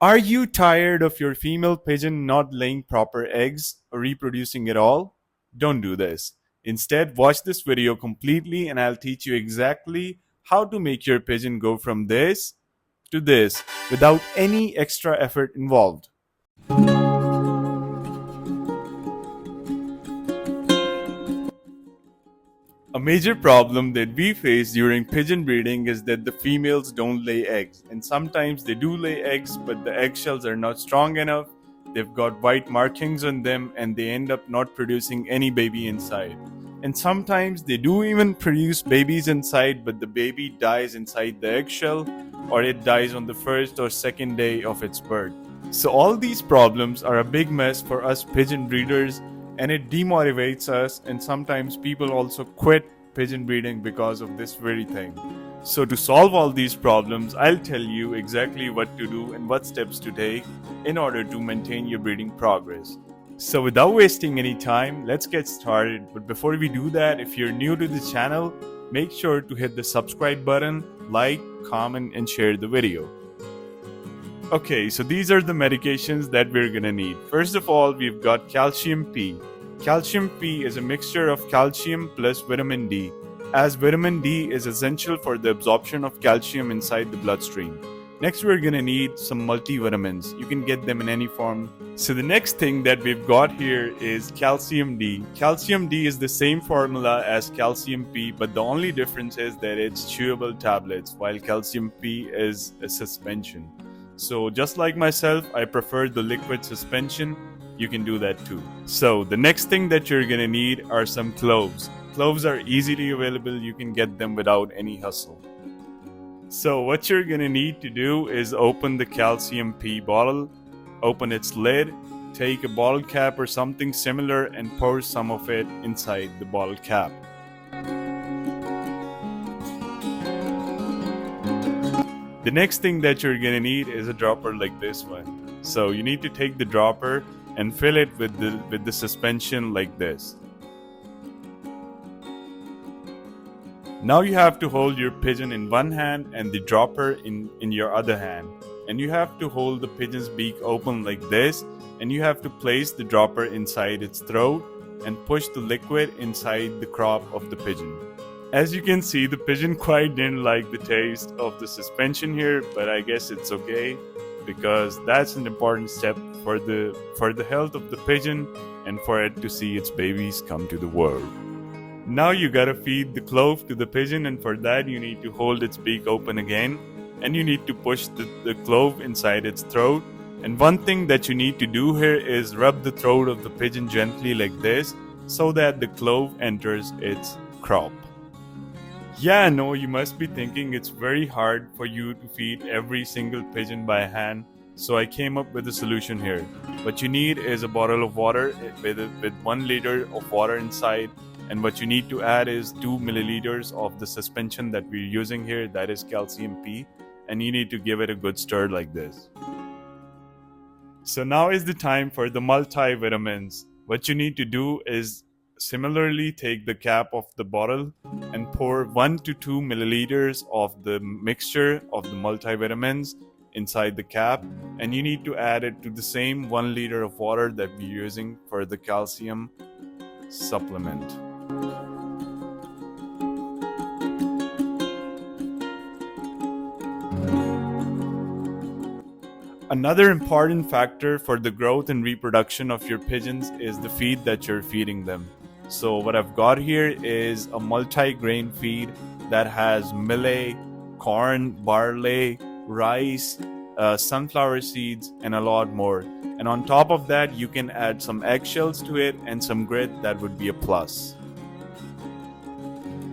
Are you tired of your female pigeon not laying proper eggs or reproducing at all? Don't do this. Instead, watch this video completely and I'll teach you exactly how to make your pigeon go from this to this without any extra effort involved. A major problem that we face during pigeon breeding is that the females don't lay eggs, and sometimes they do lay eggs, but the eggshells are not strong enough. They've got white markings on them, and they end up not producing any baby inside. And sometimes they do even produce babies inside, but the baby dies inside the eggshell, or it dies on the first or second day of its birth. So, all these problems are a big mess for us pigeon breeders, and it demotivates us, and sometimes people also quit pigeon breeding because of this very thing. So to solve all these problems, I'll tell you exactly what to do and what steps to take in order to maintain your breeding progress. So without wasting any time, let's get started. But before we do that, if you're new to the channel, make sure to hit the subscribe button, like, comment, and share the video. Okay, so these are the medications that we're gonna need. First of all, we've got calcium P. Calcium P is a mixture of calcium plus vitamin D, as vitamin D is essential for the absorption of calcium inside the bloodstream. Next, we're gonna need some multivitamins. You can get them in any form. So the next thing that we've got here is calcium D. Calcium D is the same formula as calcium P, but the only difference is that it's chewable tablets, while calcium P is a suspension. So just like myself, I prefer the liquid suspension. You can do that too. So the next thing that you're gonna need are some cloves. Cloves are easily available. You can get them without any hustle. So what you're gonna need to do is open the calcium P bottle, open its lid, take a bottle cap or something similar and pour some of it inside the bottle cap. The next thing that you're gonna need is a dropper like this one. So you need to take the dropper and fill it with the suspension like this. Now you have to hold your pigeon in one hand and the dropper in your other hand. And you have to hold the pigeon's beak open like this, and you have to place the dropper inside its throat and push the liquid inside the crop of the pigeon. As you can see, the pigeon quite didn't like the taste of the suspension here, but I guess it's okay because that's an important step for the health of the pigeon and for it to see its babies come to the world. Now you gotta feed the clove to the pigeon, and for that you need to hold its beak open again, and you need to push the clove inside its throat. And one thing that you need to do here is rub the throat of the pigeon gently like this so that the clove enters its crop. Yeah, I know you must be thinking it's very hard for you to feed every single pigeon by hand, so I came up with a solution here. What you need is a bottle of water with 1 liter of water inside, and what you need to add is 2 milliliters of the suspension that we're using here, that is calcium P, and you need to give it a good stir like this. So now is the time for the multivitamins. What you need to do is similarly take the cap of the bottle and pour 1 to 2 milliliters of the mixture of the multivitamins inside the cap, and you need to add it to the same 1 liter of water that we're using for the calcium supplement. Another important factor for the growth and reproduction of your pigeons is the feed that you're feeding them. So what I've got here is a multi-grain feed that has millet, corn, barley, rice, sunflower seeds, and a lot more. And on top of that, you can add some eggshells to it and some grit. That would be a plus.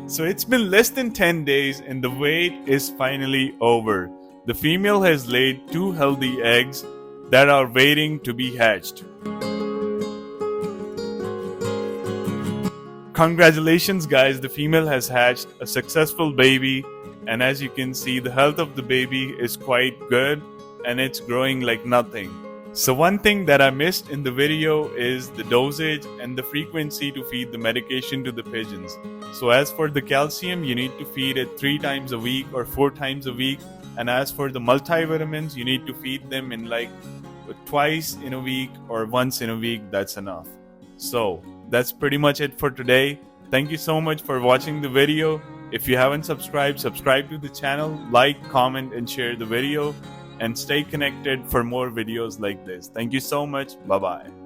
So it's been less than 10 days and the wait is finally over. The female has laid 2 healthy eggs that are waiting to be hatched. Congratulations guys, the female has hatched a successful baby, and as you can see, the health of the baby is quite good and it's growing like nothing. So one thing that I missed in the video is the dosage and the frequency to feed the medication to the pigeons. So as for the calcium, you need to feed it 3 times a week or 4 times a week, And as for the multivitamins, you need to feed them in like twice in a week or once in a week. That's enough. So that's pretty much it for today. Thank you so much for watching the video. If you haven't subscribed, subscribe to the channel, like, comment, and share the video, and stay connected for more videos like this. Thank you so much. Bye bye.